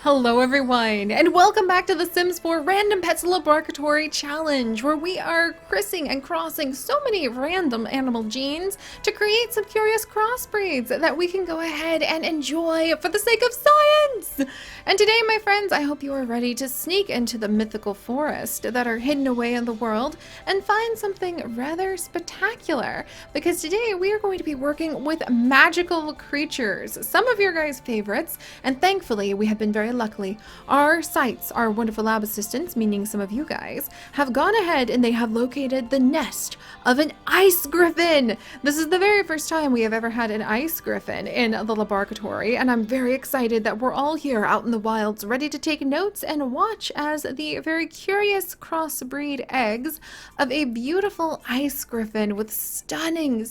Hello everyone, and welcome back to the Sims 4 Random Pets Laboratory Challenge, where we are crissing and crossing so many random animal genes to create some curious crossbreeds that we can go ahead and enjoy for the sake of science! And today, my friends, I hope you are ready to sneak into the mythical forest that are hidden away in the world and find something rather spectacular, because today we are going to be working with magical creatures, some of your guys' favorites, and thankfully we have been very luckily, our sites, our wonderful lab assistants, meaning some of you guys, have gone ahead and they have located the nest of an ice griffin. This is the very first time we have ever had an ice griffin in the laboratory, and I'm very excited that we're all here out in the wilds ready to take notes and watch as the very curious crossbreed eggs of a beautiful ice griffin with stunning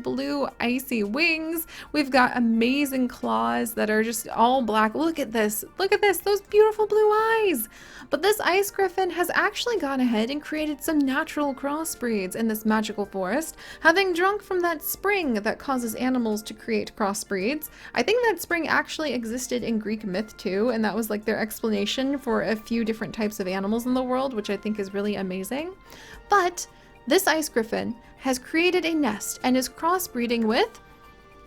blue icy wings. We've got amazing claws that are just all black. Look at this, those beautiful blue eyes. But this ice griffin has actually gone ahead and created some natural crossbreeds in this magical forest, having drunk from that spring that causes animals to create crossbreeds. I think that spring actually existed in Greek myth too, and that was like their explanation for a few different types of animals in the world, which I think is really amazing. But this ice griffin has created a nest and is crossbreeding with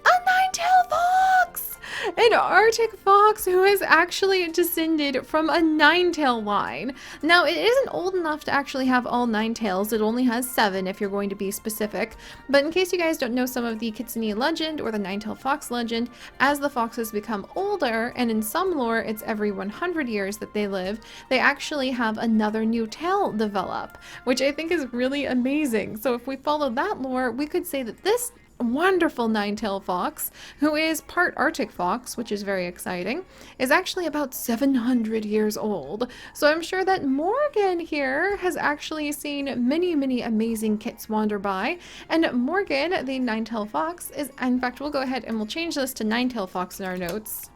a nine-tailed fox! An Arctic fox who has actually descended from a nine-tail line. Now, it isn't old enough to actually have all nine tails. It only has 7 if you're going to be specific. But in case you guys don't know some of the Kitsune legend or the nine-tailed fox legend, as the foxes become older, and in some lore it's every 100 years that they live, they actually have another new tail develop, which I think is really amazing. So if we follow that lore, we could say that this wonderful nine-tailed fox, who is part Arctic fox, which is very exciting, is actually about 700 years old. So I'm sure that Morgan here has actually seen many amazing kits wander by, and Morgan, the nine-tailed fox, is, in fact, we'll go ahead and we'll change this to nine-tailed fox in our notes.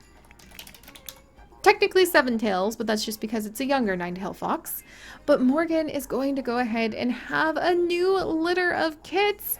Technically 7 tails, but that's just because it's a younger nine-tailed fox. But Morgan is going to go ahead and have a new litter of kits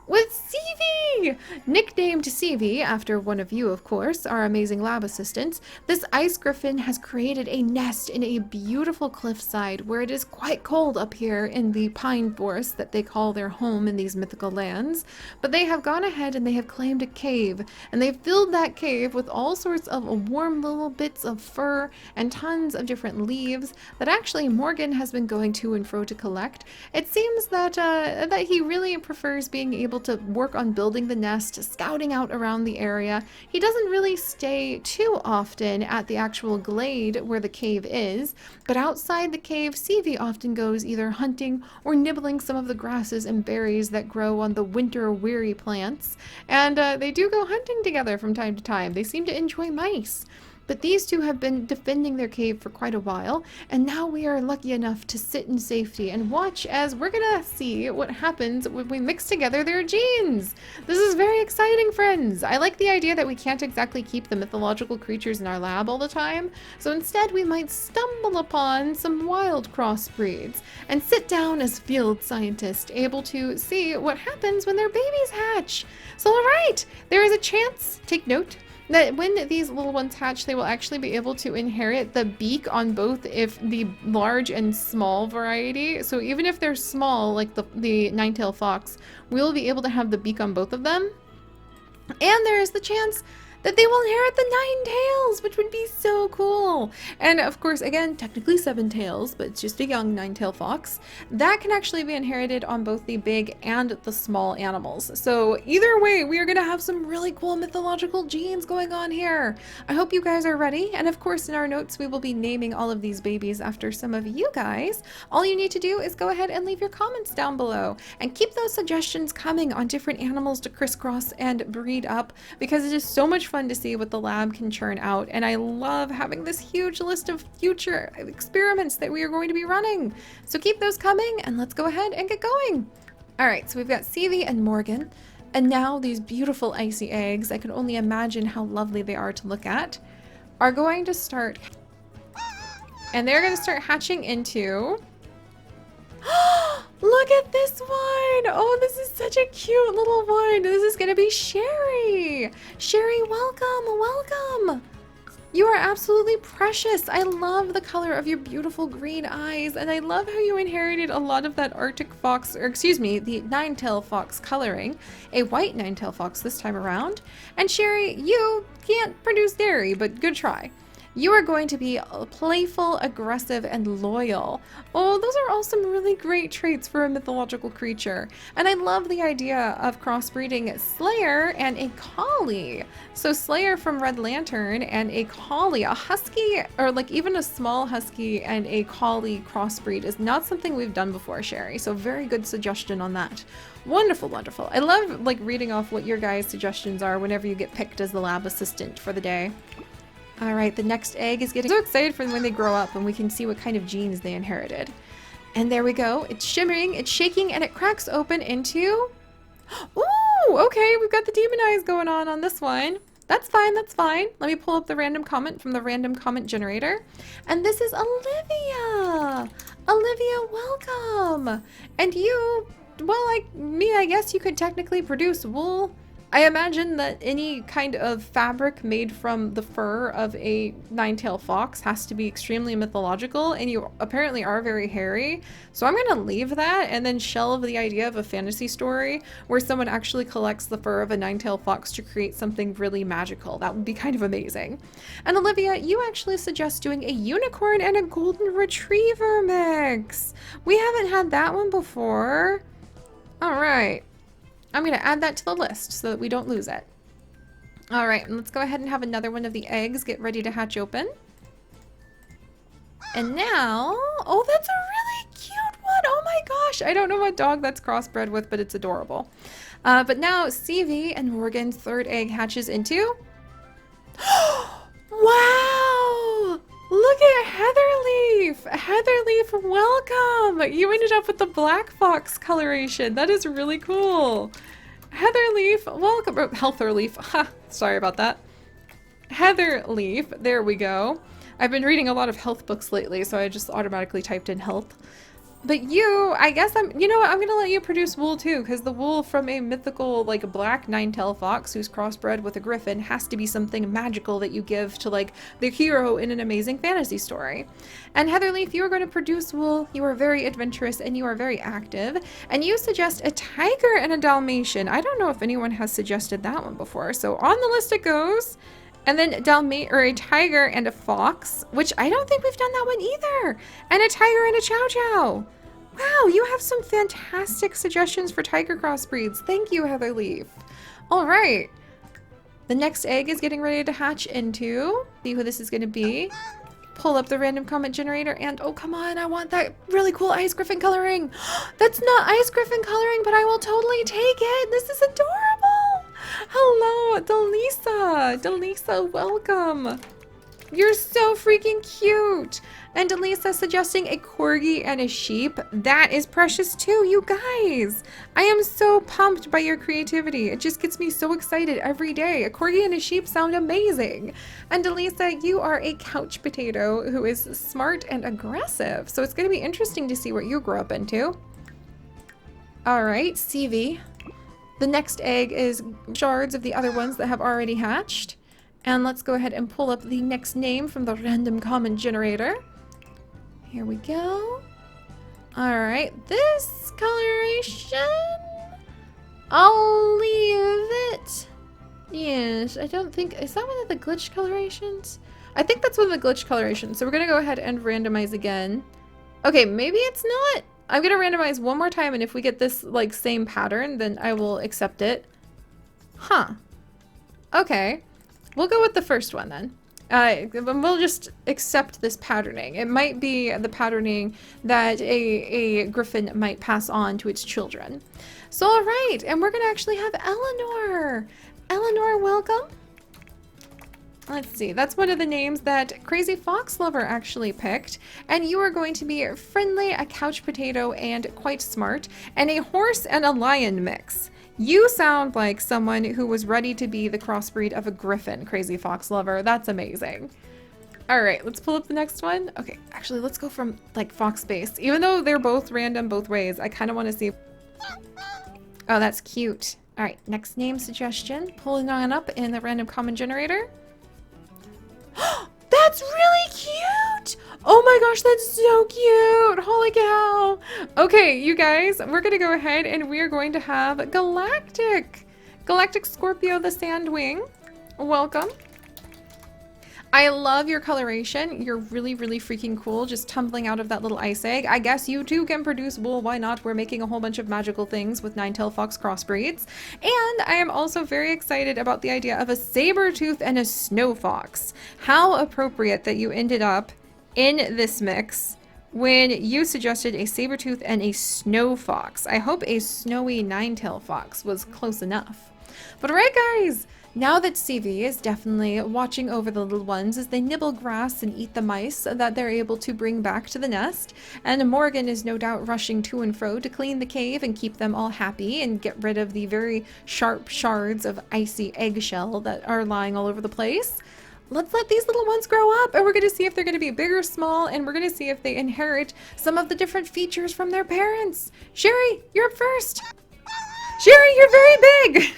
with Sevie! Nicknamed Sevie, after one of you, of course, our amazing lab assistants, this ice griffin has created a nest in a beautiful cliffside where it is quite cold up here in the pine forest that they call their home in these mythical lands. But they have gone ahead and they have claimed a cave, and they've filled that cave with all sorts of warm little bits of fur and tons of different leaves that actually Morgan has been going to and fro to collect. It seems that that he really prefers being able to work on building the nest, scouting out around the area. He doesn't really stay too often at the actual glade where the cave is, but outside the cave, Sevie often goes either hunting or nibbling some of the grasses and berries that grow on the winter-weary plants. And they do go hunting together from time to time. They seem to enjoy mice. But these two have been defending their cave for quite a while, and now we are lucky enough to sit in safety and watch as we're gonna see what happens when we mix together their genes. This is very exciting, friends. I like the idea that we can't exactly keep the mythological creatures in our lab all the time, so instead we might stumble upon some wild crossbreeds and sit down as field scientists, able to see what happens when their babies hatch. So alright, there is a chance, take note, that when these little ones hatch, they will actually be able to inherit the beak on both if the large and small variety. So even if they're small, like the nine-tailed fox, we'll be able to have the beak on both of them. And there is the chance that they will inherit the 9 tails, which would be so cool. And of course, again, technically 7 tails, but it's just a young 9-tailed fox. That can actually be inherited on both the big and the small animals. So either way, we are gonna have some really cool mythological genes going on here. I hope you guys are ready. And of course, in our notes, we will be naming all of these babies after some of you guys. All you need to do is go ahead and leave your comments down below and keep those suggestions coming on different animals to crisscross and breed up, because it is so much fun to see what the lab can churn out, and I love having this huge list of future experiments that we are going to be running. So keep those coming, and let's go ahead and get going. Alright, so we've got Sevie and Morgan, and now these beautiful icy eggs, I can only imagine how lovely they are to look at, are going to start, and they're going to start hatching into look at this one! Oh, this is such a cute little one. This is gonna be Seri. Seri, welcome, welcome. You are absolutely precious. I love the color of your beautiful green eyes, and I love how you inherited a lot of that Arctic fox, or excuse me, the nine-tailed fox coloring, a white nine-tailed fox this time around. And Sherry, you can't produce dairy, but good try. You are going to be playful, aggressive, and loyal. Oh, those are all some really great traits for a mythological creature. And I love the idea of crossbreeding Slayer and a collie. So Slayer from Red Lantern and a collie, a husky, or like even a small husky and a collie crossbreed is not something we've done before, Sherry. So very good suggestion on that. Wonderful, wonderful. I love like reading off what your guys' suggestions are whenever you get picked as the lab assistant for the day. All right, the next egg is getting so excited for when they grow up and we can see what kind of genes they inherited. And there we go. It's shimmering, it's shaking, and it cracks open into... Ooh, okay, we've got the demon eyes going on this one. That's fine, that's fine. Let me pull up the random comment from the random comment generator. And this is Olivia. Olivia, welcome. And you, well, like me, I guess you could technically produce wool. I imagine that any kind of fabric made from the fur of a nine-tailed fox has to be extremely mythological, and you apparently are very hairy. So I'm gonna leave that and then shelve the idea of a fantasy story where someone actually collects the fur of a nine-tailed fox to create something really magical. That would be kind of amazing. And Olivia, you actually suggest doing a unicorn and a golden retriever mix. We haven't had that one before. All right. I'm going to add that to the list so that we don't lose it. All right, and let's go ahead and have another one of the eggs get ready to hatch open. And now, oh, that's a really cute one. Oh my gosh, I don't know what dog that's crossbred with, but it's adorable. But now Stevie and Morgan's third egg hatches into... Wow! Look at Heatherleaf! Heatherleaf, welcome! You ended up with the black fox coloration. That is really cool. Heatherleaf, welcome. Oh, Heatherleaf. Ha! Sorry about that. Heatherleaf, there we go. I've been reading a lot of health books lately, so I just automatically typed in health. But you, I guess you know what, I'm gonna let you produce wool too, because the wool from a mythical, like, black nine-tailed fox who's crossbred with a griffin has to be something magical that you give to, like, the hero in an amazing fantasy story. And Heatherleaf, you are going to produce wool, you are very adventurous, and you are very active, and you suggest a tiger and a Dalmatian. I don't know if anyone has suggested that one before, so on the list it goes. And then a tiger and a fox, which I don't think we've done that one either. And a tiger and a chow chow. Wow, you have some fantastic suggestions for tiger crossbreeds. Thank you, Heatherleaf. All right. The next egg is getting ready to hatch into. See who this is going to be. Pull up the random comment generator and, oh, come on, I want that really cool ice griffin coloring. That's not ice griffin coloring, but I will totally take it. This is adorable. Hello, Delisa. Delisa, welcome. You're so freaking cute. And Delisa suggesting a corgi and a sheep. That is precious too, you guys. I am so pumped by your creativity. It just gets me so excited every day. A corgi and a sheep sound amazing. And Delisa, you are a couch potato who is smart and aggressive. So it's going to be interesting to see what you grow up into. All right, CV. The next egg is shards of the other ones that have already hatched. And let's go ahead and pull up the next name from the random comment generator. Here we go. All right, this coloration, I'll leave it. Yes, I don't think, is that one of the glitch colorations? I think that's one of the glitch colorations. So we're gonna go ahead and randomize again. Okay, maybe it's not. I'm gonna randomize one more time, and if we get this like same pattern, then I will accept it. Huh. Okay. We'll go with the first one then. We'll just accept this patterning. It might be the patterning that a griffin might pass on to its children. So all right, and we're gonna actually have Eleanor. Eleanor, welcome. Let's see, that's one of the names that Crazy Fox Lover actually picked. And you are going to be friendly, a couch potato, and quite smart, and a horse and a lion mix. You sound like someone who was ready to be the crossbreed of a griffin, Crazy Fox Lover. That's amazing. All right, let's pull up the next one. Okay, actually, let's go from like fox base. Even though they're both random both ways, I kind of want to see. Oh, that's cute. All right, next name suggestion. Pulling on up in the random comment generator. That's really cute. Oh my gosh, that's so cute. Holy cow. Okay, you guys, we're going to go ahead and we are going to have Galactic. Galactic Scorpio the Sandwing. Welcome. I love your coloration. You're really, really freaking cool. Just tumbling out of that little ice egg. I guess you too can produce wool. Why not? We're making a whole bunch of magical things with nine-tailed fox crossbreeds. And I am also very excited about the idea of a saber tooth and a snow fox. How appropriate that you ended up in this mix when you suggested a saber tooth and a snow fox. I hope a snowy nine-tailed fox was close enough. But alright guys, now that Sevie is definitely watching over the little ones as they nibble grass and eat the mice that they're able to bring back to the nest, and Morgan is no doubt rushing to and fro to clean the cave and keep them all happy and get rid of the very sharp shards of icy eggshell that are lying all over the place, let's let these little ones grow up and we're going to see if they're going to be big or small, and we're going to see if they inherit some of the different features from their parents. Sherry, you're up first. Sherry, you're very big.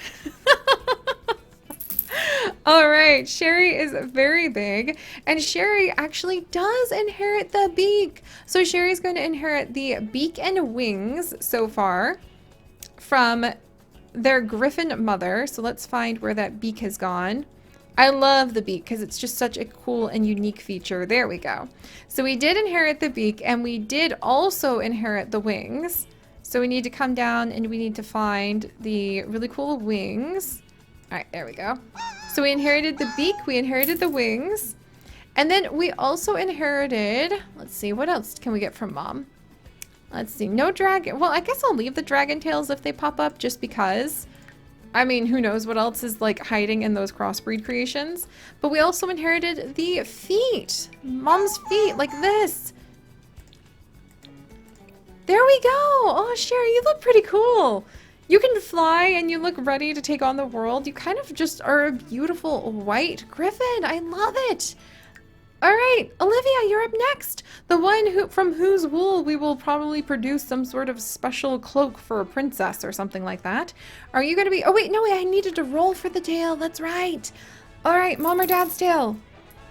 All right, Sherry is very big, and Sherry actually does inherit the beak. So Sherry's going to inherit the beak and wings so far from their griffin mother. So let's find where that beak has gone. I love the beak because it's just such a cool and unique feature. There we go. So we did inherit the beak, and we did also inherit the wings. So we need to come down and we need to find the really cool wings. All right, there we go. So we inherited the beak, we inherited the wings, and then we also inherited, let's see, what else can we get from mom? Let's see, no dragon. Well, I guess I'll leave the dragon tails if they pop up just because. I mean, who knows what else is like hiding in those crossbreed creations. But we also inherited the feet. Mom's feet, like this. There we go. Oh, Sherry, you look pretty cool. You can fly and you look ready to take on the world. You kind of just are a beautiful white griffin. I love it. All right, Olivia, you're up next. The one from whose wool we will probably produce some sort of special cloak for a princess or something like that. Are you going to be... Oh, wait, no, I needed to roll for the tail. That's right. All right, mom or dad's tail?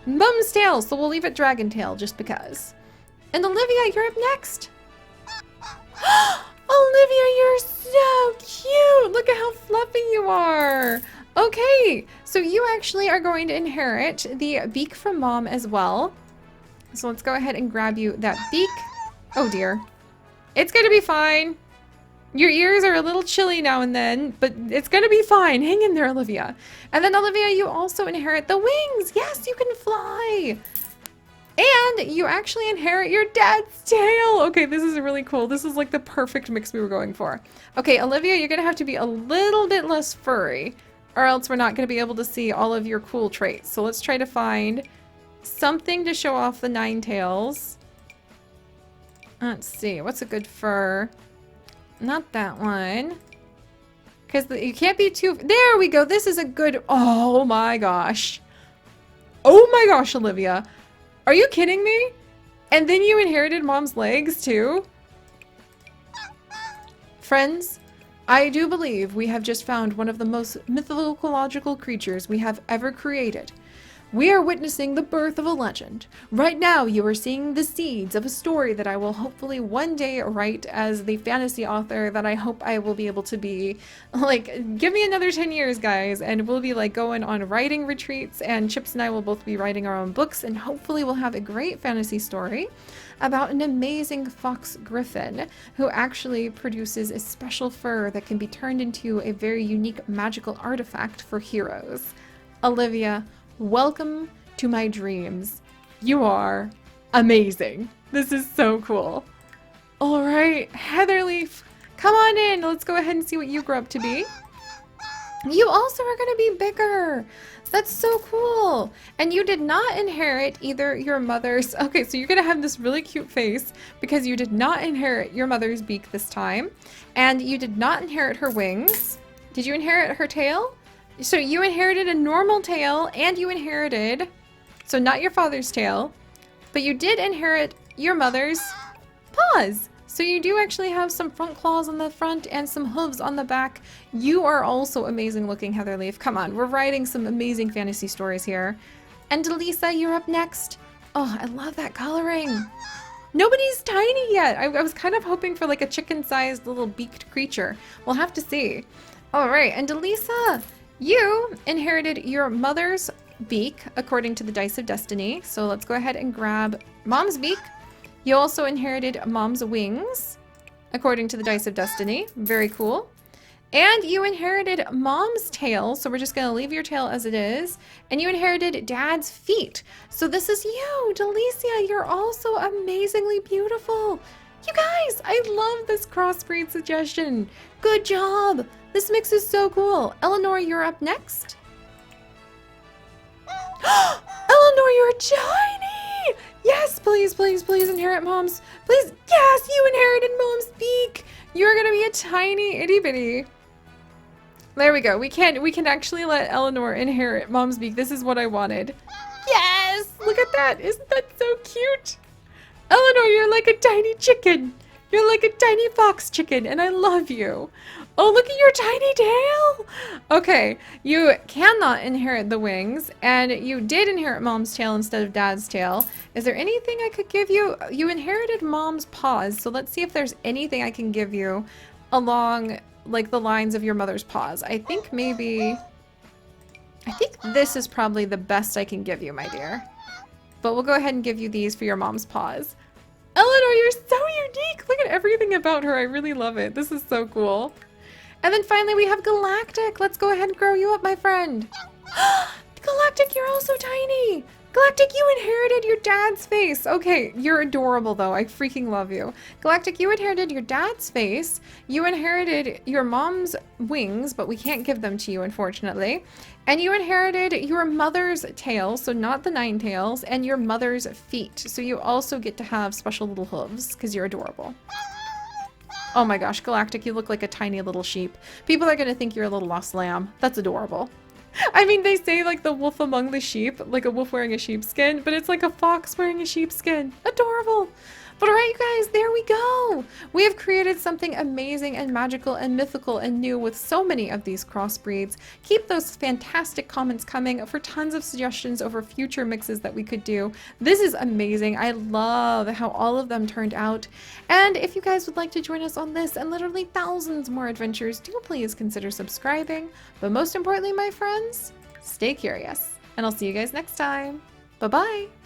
Mom's tail, so we'll leave it dragon tail just because. And Olivia, you're up next. Olivia, you're so cute. Look at how fluffy you are. Okay, so you actually are going to inherit the beak from mom as well. So let's go ahead and grab you that beak. Oh dear. It's gonna be fine. Your ears are a little chilly now and then, but it's gonna be fine. Hang in there, Olivia. And then Olivia, you also inherit the wings. Yes, you can fly. And you actually inherit your dad's tail. Okay, this is really cool. This is like the perfect mix we were going for. Okay, Olivia, you're gonna have to be a little bit less furry, or else we're not gonna be able to see all of your cool traits. So let's try to find something to show off the nine tails. Let's see, what's a good fur? Not that one. Because you can't be too... There we go, this is a good... Oh my gosh. Oh my gosh, Olivia. Are you kidding me? And then you inherited mom's legs too? Friends, I do believe we have just found one of the most mythological creatures we have ever created. We are witnessing the birth of a legend. Right now, you are seeing the seeds of a story that I will hopefully one day write as the fantasy author that I hope I will be able to be. Like, give me another 10 years, guys, and we'll be like going on writing retreats, and Chips and I will both be writing our own books, and hopefully we'll have a great fantasy story about an amazing fox griffin who actually produces a special fur that can be turned into a very unique magical artifact for heroes. Olivia, welcome to my dreams. You are amazing. This is so cool. All right, Heatherleaf, come on in. Let's go ahead and see what you grow up to be. You also are going to be bigger. That's so cool. And you did not inherit either your mother's... Okay, so you're going to have this really cute face because you did not inherit your mother's beak this time. And you did not inherit her wings. Did you inherit her tail? So you inherited a normal tail, and you inherited, so not your father's tail, but you did inherit your mother's paws. So you do actually have some front claws on the front and some hooves on the back. You are also amazing looking, Heatherleaf. Come on, we're writing some amazing fantasy stories here. And Delisa, you're up next. Oh, I love that coloring. Nobody's tiny yet. I was kind of hoping for like a chicken-sized little beaked creature. We'll have to see. All right, and Delisa, you inherited your mother's beak according to the Dice of Destiny. So let's go ahead and grab Mom's beak. You also inherited Mom's wings according to the Dice of Destiny. Very cool. And you inherited Mom's tail, so we're just going to leave your tail as it is. And you inherited Dad's feet. So this is you, Delicia. You're also amazingly beautiful. You guys, I love this crossbreed suggestion. Good job. This mix is so cool. Eleanor, you're up next. Eleanor, you're tiny. Yes, please, please, please inherit Mom's. Please, yes, you inherited Mom's beak. You're going to be a tiny itty bitty. There we go. We can actually let Eleanor inherit Mom's beak. This is what I wanted. Yes! Look at that. Isn't that so cute? Eleanor, you're like a tiny chicken. You're like a tiny fox chicken, and I love you. Oh, look at your tiny tail. Okay, you cannot inherit the wings, and you did inherit Mom's tail instead of Dad's tail. Is there anything I could give you? You inherited Mom's paws, so let's see if there's anything I can give you along like the lines of your mother's paws. I think this is probably the best I can give you, my dear. But we'll go ahead and give you these for your mom's paws. Eleanor, you're so unique! Look at everything about her. I really love it. This is so cool. And then finally we have Galactic. Let's go ahead and grow you up, my friend. Galactic, you're also tiny! Galactic, you inherited your dad's face. Okay, you're adorable though. I freaking love you. Galactic, you inherited your dad's face. You inherited your mom's wings, but we can't give them to you, unfortunately. And you inherited your mother's tail, so not the 9 tails, and your mother's feet. So you also get to have special little hooves because you're adorable. Oh my gosh, Galactic, you look like a tiny little sheep. People are going to think you're a little lost lamb. That's adorable. I mean, they say like the wolf among the sheep, like a wolf wearing a sheepskin, but it's like a fox wearing a sheepskin. Adorable. But all right, you guys, there we go. We have created something amazing and magical and mythical and new with so many of these crossbreeds. Keep those fantastic comments coming for tons of suggestions over future mixes that we could do. This is amazing. I love how all of them turned out. And if you guys would like to join us on this and literally thousands more adventures, do please consider subscribing. But most importantly, my friends, stay curious. And I'll see you guys next time. Bye-bye.